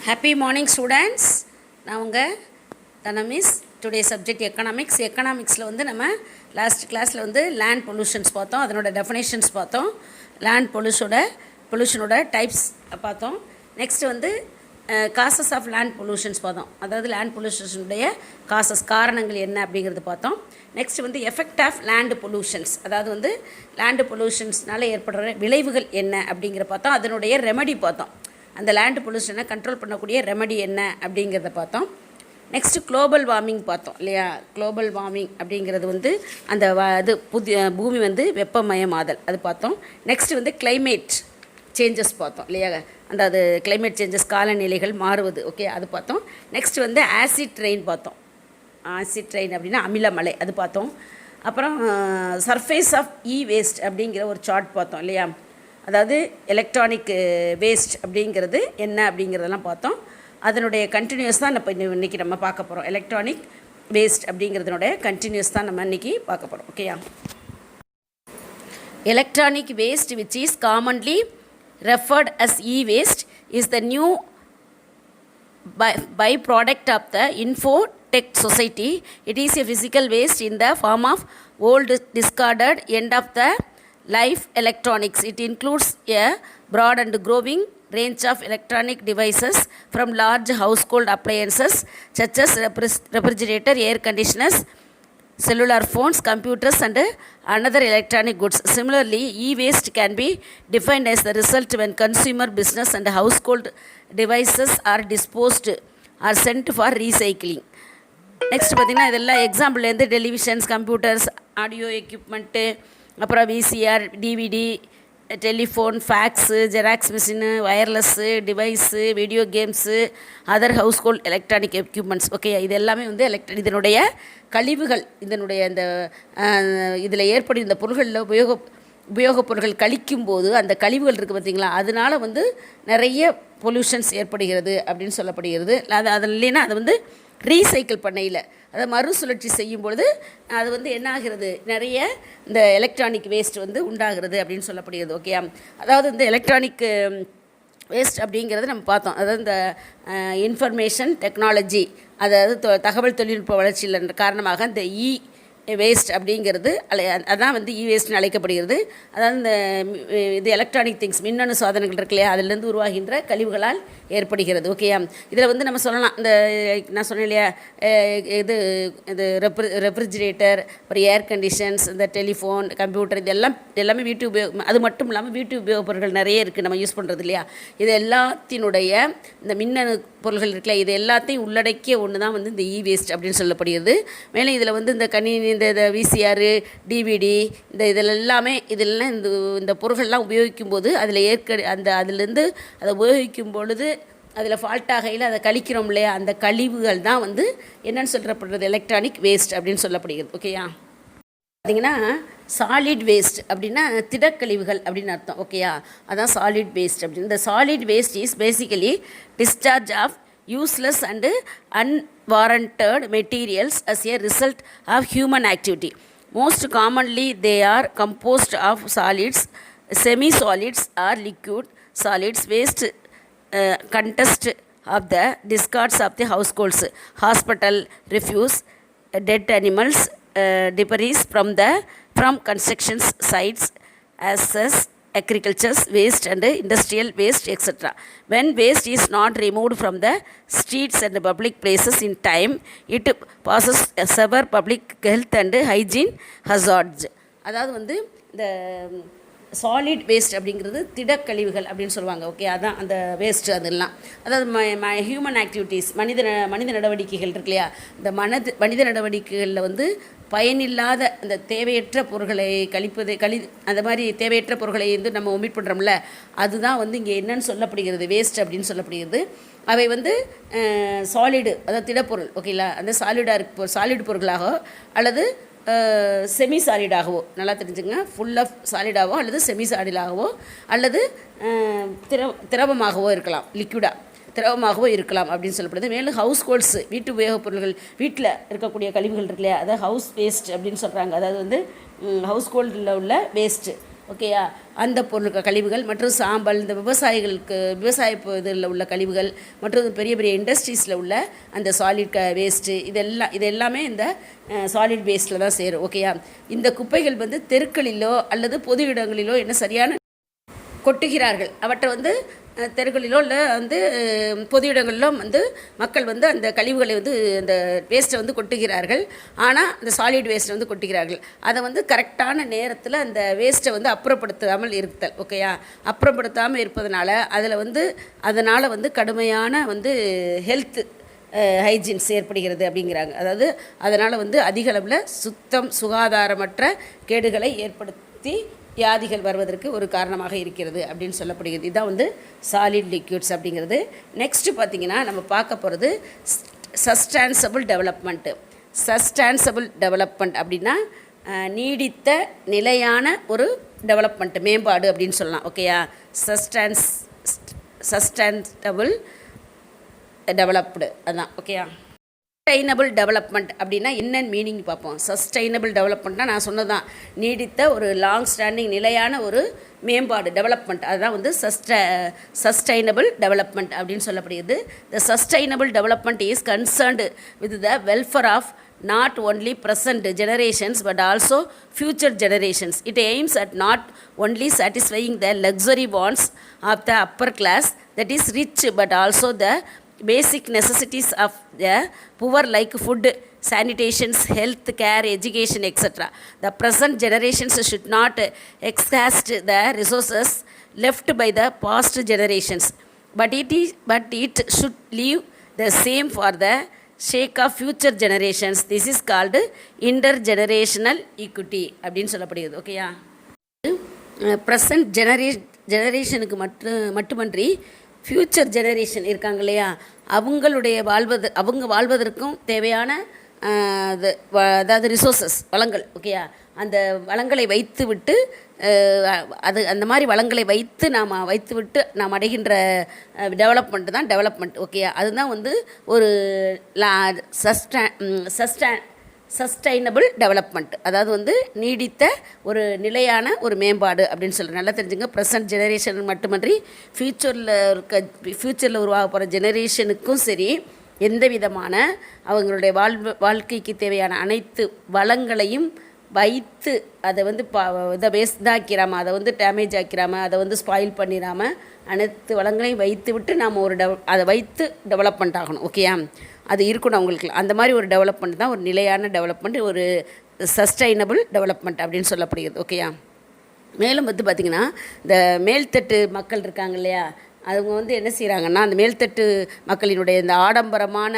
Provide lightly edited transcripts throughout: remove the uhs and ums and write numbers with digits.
Happy morning students. நான் உங்கள் Dhana miss. Today subject economics. எக்கனாமிக்ஸில் வந்து நம்ம லாஸ்ட் கிளாஸில் வந்து லேண்ட் பொல்யூஷன்ஸ் பார்த்தோம், அதனோட டெஃபினேஷன்ஸ் பார்த்தோம், லேண்ட் பொல்யூஷனோட டைப்ஸ் பார்த்தோம். நெக்ஸ்ட் வந்து காசஸ் ஆஃப் லேண்ட் பொல்யூஷன்ஸ் பார்த்தோம், அதாவது லேண்ட் பொல்யூஷனுடைய காரணங்கள் என்ன அப்படிங்கிறது பார்த்தோம். நெக்ஸ்ட் வந்து எஃபெக்ட் ஆஃப் லேண்டு பொல்யூஷன்ஸ், அதாவது வந்து லேண்டு பொல்யூஷன்ஸ்னால ஏற்படுற விளைவுகள் என்ன அப்படிங்கிற பார்த்தோம். அதனுடைய ரெமெடி பார்த்தோம், அந்த லேண்டு பொல்யூஷனை கண்ட்ரோல் பண்ணக்கூடிய ரெமெடி என்ன அப்படிங்கிறத பார்த்தோம். நெக்ஸ்ட்டு குளோபல் வார்மிங் பார்த்தோம் இல்லையா. குளோபல் வார்மிங் அப்படிங்கிறது வந்து அந்த பூமி வந்து வெப்பமயமாதல் அது பார்த்தோம். நெக்ஸ்ட்டு வந்து கிளைமேட் சேஞ்சஸ் பார்த்தோம் இல்லையா, அந்த அது கிளைமேட் சேஞ்சஸ் காலநிலைகள் மாறுவது, ஓகே, அது பார்த்தோம். நெக்ஸ்ட் வந்து ஆசிட் ரெயின் பார்த்தோம். ஆசிட் ரெயின் அப்படின்னா அமிலமலை, அது பார்த்தோம். அப்புறம் சர்ஃபேஸ் ஆஃப் வேஸ்ட் அப்படிங்கிற ஒரு சார்ட் பார்த்தோம் இல்லையா, அதாவது எலக்ட்ரானிக் வேஸ்ட் அப்படிங்கிறது என்ன அப்படிங்கிறதெல்லாம் பார்த்தோம். அதனுடைய கண்டினியூஸ் தான் இப்போ இன்றைக்கி நம்ம பார்க்க போகிறோம். எலக்ட்ரானிக் வேஸ்ட் அப்படிங்கிறதுனுடைய கண்டினியூஸ் தான் நம்ம இன்றைக்கி பார்க்க போகிறோம், ஓகேயா. Electronic waste which is commonly referred as e-waste is the new byproduct of the infotech society. It is a physical waste in the form of old discarded end of the life electronics. It includes a broad and growing range of electronic devices from large household appliances such as refrigerator, air conditioners, cellular phones, computers and another electronic goods. Similarly, e-waste can be defined as the result when consumer, business and household devices are disposed or sent for recycling. Next பார்த்திங்கன்னா இதெல்லாம் எக்ஸாம்பிள்லேருந்து televisions, computers, audio equipment, அப்புறம் VCR, DVD, telephone, fax, Xerox machine, wireless device, video games, other household electronic equipments, okay, இது எல்லாமே வந்து இதனுடைய கழிவுகள். இதனுடைய இந்த இதில் ஏற்படும் இந்த பொருள்களில் உபயோகப் பொருட்கள் கழிக்கும்போது அந்த கழிவுகள் இருக்குது பார்த்திங்களா, அதனால் வந்து நிறைய பொல்யூஷன்ஸ் ஏற்படுகிறது அப்படின்னு சொல்லப்படுகிறது. அது இல்லைன்னா அதை வந்து ரீசைக்கிள் பண்ணையில், அதை மறுசுழற்சி செய்யும்பொழுது அது வந்து என்ன ஆகிறது, நிறைய இந்த எலக்ட்ரானிக் வேஸ்ட் வந்து உண்டாகிறது அப்படின்னு சொல்லப்படுகிறது, ஓகே. அதாவது இந்த எலக்ட்ரானிக் வேஸ்ட் அப்படிங்கிறது நம்ம பார்த்தோம், அதாவது இந்த இன்ஃபர்மேஷன் டெக்னாலஜி, அதாவது தகவல் தொழில்நுட்ப வளர்ச்சியில் காரணமாக இந்த வேஸ்ட் அப்படிங்கிறது அதான் வந்து வேஸ்ட்னு அழைக்கப்படுகிறது. அதாவது இந்த இது எலக்ட்ரானிக் திங்ஸ், மின்னணு சாதனங்கள் இருக்கு இல்லையா, அதிலேருந்து உருவாகின்ற கழிவுகளால் ஏற்படுகிறது, ஓகேயா. இதில் வந்து நம்ம சொல்லலாம், இந்த நான் சொன்னேன் இல்லையா, இது ரெஃப்ரிஜிரேட்டர், அப்புறம் ஏர் கண்டிஷன்ஸ், இந்த டெலிஃபோன், கம்ப்யூட்டர், எல்லாமே வீட்டு உபயோகம். அது மட்டும் இல்லாமல் வீட்டு உபயோகப் பொருட்கள் நிறைய இருக்குது நம்ம யூஸ் பண்ணுறது இல்லையா. இது எல்லாத்தினுடைய இந்த மின்னணு பொருள்கள் இருக்குல்ல, இது எல்லாத்தையும் உள்ளடக்கிய ஒன்று தான் வந்து இந்த வேஸ்ட் அப்படின்னு சொல்லப்படுகிறது. மேலும் இதில் வந்து இந்த கணினி, இந்த விசிஆர், டிவிடி, இதெல்லாம் இந்த பொருள்கள்லாம் உபயோகிக்கும் போது அதில் அதிலேருந்து அதை உபயோகிக்கும் பொழுது அதில் ஃபால்ட் ஆகையில் அதை கழிக்கிறோம் இல்லையா, அந்த கழிவுகள் தான் வந்து என்னென்னு சொல்லப்படுறது எலக்ட்ரானிக் வேஸ்ட் அப்படின்னு சொல்லப்படுகிறது, ஓகேயா. பார்த்திங்கன்னா சாலிட் வேஸ்ட் அப்படின்னா திடக்கழிவுகள் அப்படின்னு அர்த்தம், ஓகேயா. அதான் சாலிட் வேஸ்ட் அப்படின்னு. இந்த solid waste is basically discharge of useless and unwarranted materials as a result of human activity. Most commonly they are composed of solids, semi-solids or liquid solids. Waste consist of the discards of the households, hospital refuse, dead animals, debris from construction sites, as agriculture waste and industrial waste, etc. When waste is not removed from the streets and public places in time, it poses severe public health and hygiene hazards. அதாவது வந்து இந்த solid waste அப்படிங்கிறது திடக்கழிவுகள் அப்படின்னு சொல்லுவாங்க, okay. அதான் அந்த waste, அதெல்லாம் அதாவது ஹியூமன் ஆக்டிவிட்டீஸ், மனித நடவடிக்கைகள் இருக்கு இல்லையா, இந்த மனித நடவடிக்கைகளில் வந்து பயனில்லாத அந்த தேவையற்ற பொருட்களை அந்த மாதிரி தேவையற்ற பொருட்களை வந்து நம்ம ஒமிட் பண்ணுறோம்ல, அதுதான் வந்து இங்கே என்னன்னு சொல்லப்படுகிறது வேஸ்ட் அப்படின்னு சொல்லப்படுகிறது. அவை வந்து சாலிடு, அதாவது திடப்பொருள், ஓகேங்களா. அந்த சாலிடு பொருட்களாக அல்லது செமி சாலிடாகவோ, நல்லா தெரிஞ்சுங்க, ஃபுல் ஆஃப் சாலிடாகவோ அல்லது செமி சாலிடாகவோ அல்லது திரவமாகவோ இருக்கலாம், லிக்விடாக திரவமாகவோ இருக்கலாம் அப்படின்னு சொல்லப்படுது. மேலும் ஹவுஸ் ஹோல்ட்ஸு, வீட்டு உபயோகப் பொருட்கள், வீட்டில் இருக்கக்கூடிய கழிவுகள் இருக்கு இல்லையா, அதாவது ஹவுஸ் வேஸ்ட் அப்படின்னு சொல்கிறாங்க. அதாவது வந்து ஹவுஸ் ஹோல்டில் உள்ள வேஸ்ட்டு, ஓகேயா. அந்த பொருட்கள் கழிவுகள் மற்றும் சாம்பல், இந்த விவசாய இதில் உள்ள கழிவுகள் மற்றும் பெரிய பெரிய இண்டஸ்ட்ரீஸில் உள்ள அந்த சாலிட் வேஸ்ட்டு இது எல்லாமே இந்த சாலிட் வேஸ்ட்டில் தான் சேரும். ஓகேயா. இந்த குப்பைகள் வந்து தெருக்களிலோ அல்லது பொது இடங்களிலோ என்ன சரியான கொட்டுகிறார்கள். அவற்றை வந்து தெருக்களிலோ இல்லை வந்து பொது இடங்களிலோ வந்து மக்கள் வந்து அந்த கழிவுகளை வந்து அந்த வேஸ்ட்டை வந்து கொட்டுகிறார்கள். ஆனால் அந்த சாலிட் வேஸ்ட்டை வந்து கொட்டுகிறார்கள். அதை வந்து கரெக்டான நேரத்தில் அந்த வேஸ்ட்டை வந்து அப்புறப்படுத்தாமல் இருத்தல். ஓகேயா. அப்புறப்படுத்தாமல் இருப்பதனால அதனால் வந்து கடுமையான வந்து ஹெல்த் ஹைஜீன்ஸ் ஏற்படுகிறது அப்படிங்கிறாங்க. அதாவது அதனால் வந்து அதிக அளவில் சுகாதாரமற்ற கேடுகளை ஏற்படுத்தி வியாதிகள் வருவதற்கு ஒரு காரணமாக இருக்கிறது அப்படின்னு சொல்லப்படுகிறது. இதுதான் வந்து சாலிட் லிக்யூட்ஸ் அப்படிங்கிறது. நெக்ஸ்ட்டு பார்த்திங்கன்னா நம்ம பார்க்க போகிறது சஸ்டான்சபிள் டெவலப்மெண்ட் அப்படின்னா நீடித்த நிலையான ஒரு டெவலப்மெண்ட், மேம்பாடு அப்படின்னு சொல்லலாம். ஓகேயா. சஸ்டான்சபிள் டெவலப்டு அதுதான். ஓகேயா. சஸ்டைனபிள் டெவலப்மெண்ட் அப்படின்னா என்னென்னு மீனிங் பார்ப்போம். சஸ்டைனபிள் டெவலப்மெண்ட்னா நான் சொன்னதான், நீடித்த ஒரு லாங் ஸ்டாண்டிங் நிலையான ஒரு மேம்பாடு டெவலப்மெண்ட், அதுதான் வந்து சஸ்டைனபிள் டெவலப்மெண்ட் அப்படின்னு சொல்லப்படுகிறது. The sustainable development is concerned with the welfare of not only present generations but also future generations. It aims at not only satisfying the luxury wants of the upper class, that is rich, but also the basic necessities of the poor like food, sanitation, health care, education, etc. The present generations should not exhaust the resources left by the past generations, but it should leave the same for the sake of future generations. This is called intergenerational equity அப்படின்னு சொல்லப்படுகிறது. ஓகேயா. Present ஜெனரேஷனுக்கு மட்டுமன்றி future generation இருக்காங்க இல்லையா, அவங்க வாழ்வதற்கும் தேவையான அதாவது ரிசோர்ஸஸ், வளங்கள். ஓகேயா. அந்த வளங்களை வைத்துவிட்டு அந்த மாதிரி வளங்களை வைத்துவிட்டு நாம் அடைகின்ற டெவலப்மெண்ட் தான் டெவலப்மெண்ட். ஓகேயா. அதுதான் வந்து ஒரு சஸ்டைனபிள் டெவலப்மெண்ட், அதாவது வந்து நீடித்த ஒரு நிலையான ஒரு மேம்பாடு அப்படின்னு சொல்கிறேன். நல்லா தெரிஞ்சுங்க. ப்ரெசன்ட் ஜெனரேஷன் மட்டுமன்றி ஃப்யூச்சரில் உருவாக போகிற ஜெனரேஷனுக்கும் சரி எந்த விதமான அவங்களுடைய வாழ்க்கைக்கு தேவையான அனைத்து வளங்களையும் வைத்து அதை வந்து இதை வேஸ்டாக்கிறாமல், அதை வந்து டேமேஜ் ஆக்கிறாமல், அதை வந்து ஸ்பாயில் பண்ணிடாமல் அனைத்து வளங்களையும் வைத்து விட்டு நாம் அதை வைத்து டெவலப்மெண்ட் ஆகணும். ஓகேயா. அது இருக்கணும் அவங்களுக்கு. அந்த மாதிரி ஒரு டெவலப்மெண்ட் தான் ஒரு நிலையான டெவலப்மெண்ட், ஒரு சஸ்டைனபிள் டெவலப்மெண்ட் அப்படின்னு சொல்லப்படுகிறது. ஓகேயா. மேலும் வந்து பார்த்திங்கன்னா இந்த மேல்தட்டு மக்கள் இருக்காங்க இல்லையா, அவங்க வந்து என்ன செய்கிறாங்கன்னா, அந்த மேல்தட்டு மக்களினுடைய இந்த ஆடம்பரமான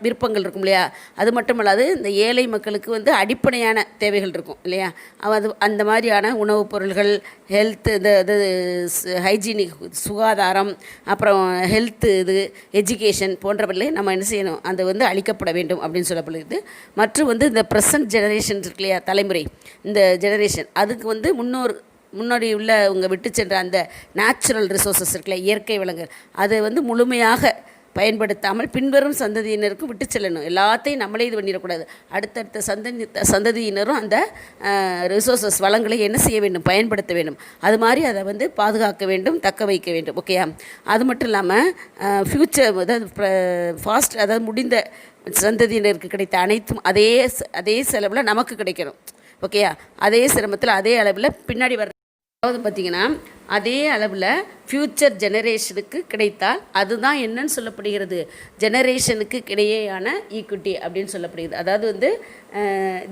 விருப்பங்கள் இருக்கும் இல்லையா, அது மட்டும் இல்லாது இந்த ஏழை மக்களுக்கு வந்து அடிப்படையான தேவைகள் இருக்கும் இல்லையா, அந்த மாதிரியான உணவுப் பொருள்கள், ஹெல்த்து, இது ஹைஜீனிக் சுகாதாரம், அப்புறம் ஹெல்த்து, எஜுகேஷன் போன்றவர்களே நம்ம என்ன செய்யணும், அது வந்து அளிக்கப்பட வேண்டும் அப்படின்னு சொல்லப்படுகிறது. மற்றும் வந்து இந்த ப்ரெசன்ட் ஜெனரேஷன் இருக்கு இல்லையா, தலைமுறை, இந்த ஜெனரேஷன் அதுக்கு வந்து முன்னாடி உள்ள அவங்க விட்டு சென்ற அந்த நேச்சுரல் ரிசோர்ஸஸ் இருக்குல்ல, இயற்கை வளங்கள், அதை வந்து முழுமையாக பயன்படுத்தாமல் பின்வரும் சந்ததியினருக்கும் விட்டு செல்லணும். எல்லாத்தையும் நம்மளே இது பண்ணிடக்கூடாது. அடுத்தடுத்த சந்ததியினரும் அந்த ரிசோர்ஸஸ் வளங்களை என்ன செய்ய வேண்டும், பயன்படுத்த வேண்டும். அது மாதிரி அதை வந்து பாதுகாக்க வேண்டும், தக்க வைக்க வேண்டும். ஓகேயா. அது மட்டும் இல்லாமல் ஃப்யூச்சர் அதாவது முடிந்த சந்ததியினருக்கு கிடைத்த அனைத்தும் அதே செலவில் நமக்கு கிடைக்கணும். ஓகேயா. அதே சிரமத்தில் அதே அளவில் பின்னாடி வர, அதாவது பார்த்திங்கன்னா அதே அளவில் ஃப்யூச்சர் ஜெனரேஷனுக்கு கிடைத்தால் அதுதான் என்னன்னு சொல்லப்படுகிறது, ஜெனரேஷனுக்கு இடையேயான ஈக்குவிட்டி அப்படின்னு சொல்லப்படுகிறது. அதாவது வந்து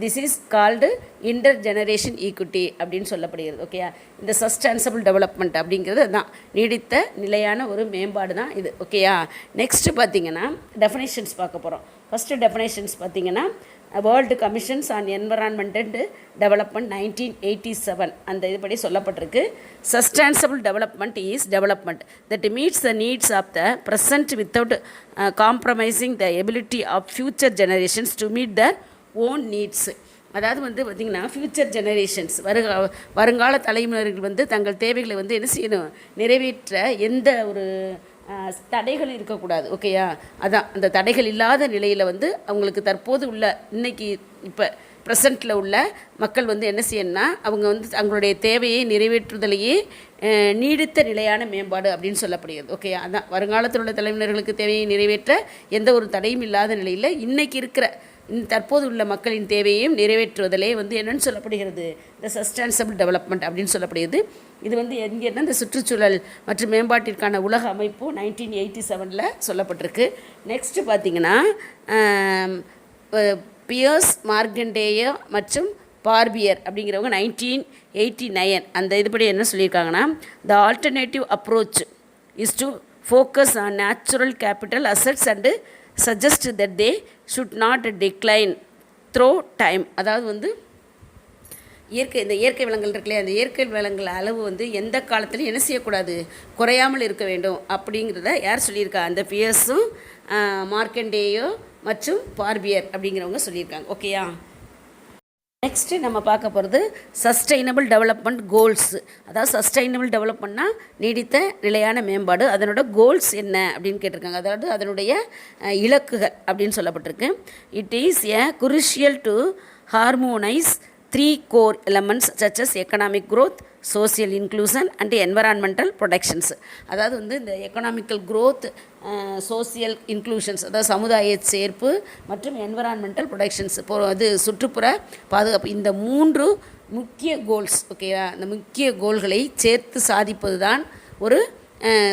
this is called inter generation equity அப்படின்னு சொல்லப்படுகிறது. ஓகேயா. இந்த சஸ்டைனபிள் டெவலப்மெண்ட் அப்படிங்கிறது அதுதான், நீடித்த நிலையான ஒரு மேம்பாடு தான் இது. ஓகேயா. நெக்ஸ்ட்டு பார்த்திங்கன்னா டெஃபினேஷன்ஸ் பார்க்க போகிறோம். ஃபஸ்ட்டு டெஃபினேஷன்ஸ் பார்த்திங்கன்னா world commissions on environment and development 1987 அந்த இதுபடி சொல்லப்பட்டிருக்கு. Sustainable development is development that meets the needs of the present without compromising the ability of future generations to meet their own needs. அதாவது வந்து பார்த்திங்கன்னா future generations வருங்கால தலைமுறைகள் வந்து தங்கள் தேவைகளை வந்து என்ன செய்யணும், நிறைவேற்ற எந்த ஒரு தடைகள் இருக்கக்கூடாது. ஓகேயா. அதான் அந்த தடைகள் இல்லாத நிலையில் வந்து அவங்களுக்கு தற்போது உள்ள இப்போ ப்ரெசண்ட்டில் உள்ள மக்கள் வந்து என்ன செய்யணும்னா அவங்க வந்து தங்களுடைய தேவையை நிறைவேற்றுதலையே நீடித்த நிலையான மேம்பாடு அப்படின்னு சொல்லப்படுகிறது. ஓகே, அதான் வருங்காலத்தில் உள்ள தலைவர்களுக்கு தேவையை நிறைவேற்ற எந்த ஒரு தடையும் இல்லாத நிலையில் இன்றைக்கி இருக்கிற தற்போது உள்ள மக்களின் தேவையையும் நிறைவேற்றுவதிலே வந்து என்னென்னு சொல்லப்படுகிறது, இந்த சஸ்டைனபிள் டெவலப்மெண்ட் அப்படின்னு சொல்லப்படுகிறது. இது வந்து எங்கேன்னா இந்த சுற்றுச்சூழல் மற்றும் மேம்பாட்டிற்கான உலக அமைப்பு 1987 சொல்லப்பட்டிருக்கு. நெக்ஸ்ட்டு பார்த்திங்கன்னா பியர்ஸ் மார்கண்டேயோ மற்றும் பார்பியர் அப்படிங்கிறவங்க 1989 அந்த இதுபடி என்ன சொல்லியிருக்காங்கன்னா, த alternative approach is to focus on natural capital assets and suggest that they should not decline throw time. அதாவது வந்து இந்த இயற்கை வளங்கள் இருக்குல்லையா, அந்த இயற்கை வளங்கள் அளவு வந்து எந்த காலத்துலையும் என்ன செய்யக்கூடாது, குறையாமல் இருக்க வேண்டும் அப்படிங்கிறத யார் சொல்லியிருக்கா, அந்த பியர்ஸும் மார்க்கண்டேயோ மற்றும் பார்பியர் அப்படிங்கிறவங்க சொல்லியிருக்காங்க. ஓகேயா, நெக்ஸ்ட்டு நம்ம பார்க்க போகிறது சஸ்டைனபிள் டெவலப்மெண்ட் கோல்ஸ். அதாவது சஸ்டைனபிள் டெவலப்மெண்ட்னா நீடித்த நிலையான மேம்பாடு, அதனோட கோல்ஸ் என்ன அப்படின்னு கேட்டிருக்காங்க. அதாவது அதனுடைய இலக்குகள் அப்படின்னு சொல்லப்பட்டிருக்கு. It is a crucial to harmonise 3 core elements such as economic growth, social inclusion and environmental protections. அதாவது வந்து இந்த எக்கனாமிக்கல் growth, சோசியல் இன்க்ளூஷன்ஸ் அதாவது சமுதாய சேர்ப்பு மற்றும் என்வரான்மெண்டல் ப்ரொடெக்ஷன்ஸ் அது சுற்றுப்புற பாதுகாப்பு, இந்த 3 முக்கிய கோல்ஸ். ஓகேவா, இந்த முக்கிய கோல்களை சேர்த்து சாதிப்பது தான் ஒரு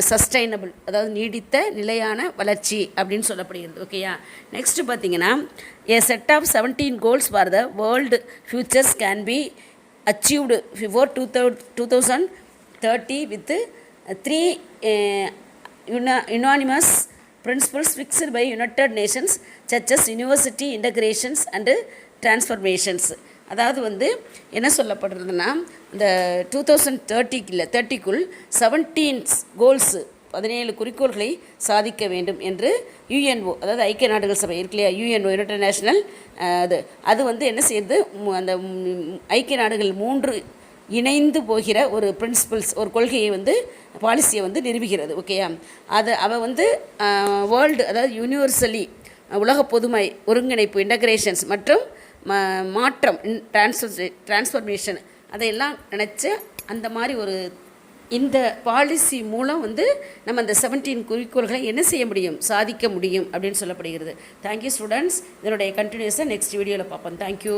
சஸ்டைனபிள் அதாவது நீடித்த நிலையான வளர்ச்சி அப்படின்னு சொல்லப்படுகிறது. ஓகேயா, நெக்ஸ்ட்டு பார்த்தீங்கன்னா a set of 17 goals for the world futures can be achieved before 2030 with 3 unanimous principles fixed by United Nations such as university integrations and transformations. அதாவது வந்து என்ன சொல்லப்படுறதுன்னா, இந்த 2030க்குள் 17 கோல்ஸு 17 குறிக்கோள்களை சாதிக்க வேண்டும் என்று யுஎன்ஓ அதாவது ஐக்கிய நாடுகள் சபை இருக்கு இல்லையா, யுஎன்ஓ இன்டர்நேஷ்னல் அது வந்து என்ன செய்யுது, அந்த ஐக்கிய நாடுகள் 3 இணைந்து போகிற ஒரு பிரின்சிபல்ஸ் ஒரு கொள்கையை வந்து பாலிசியை வந்து நிறுவுகிறது. ஓகேயா, அவள் வந்து வேர்ல்டு அதாவது யூனிவர்சலி உலக பொதுமை ஒருங்கிணைப்பு இன்டகிரேஷன்ஸ் மற்றும் மாற்றம் டிரான்ஸ்ஃபர்மேஷன் அதையெல்லாம் நினச்சி அந்த மாதிரி ஒரு இந்த பாலிசி மூலம் வந்து நம்ம அந்த 17 குறிக்கோள்களை என்ன செய்ய முடியும், சாதிக்க முடியும் அப்படின்னு சொல்லப்படுகிறது. Thank you students. இதனுடைய கண்டினியூஸாக நெக்ஸ்ட் வீடியோவில் பார்ப்போம். தேங்க்யூ.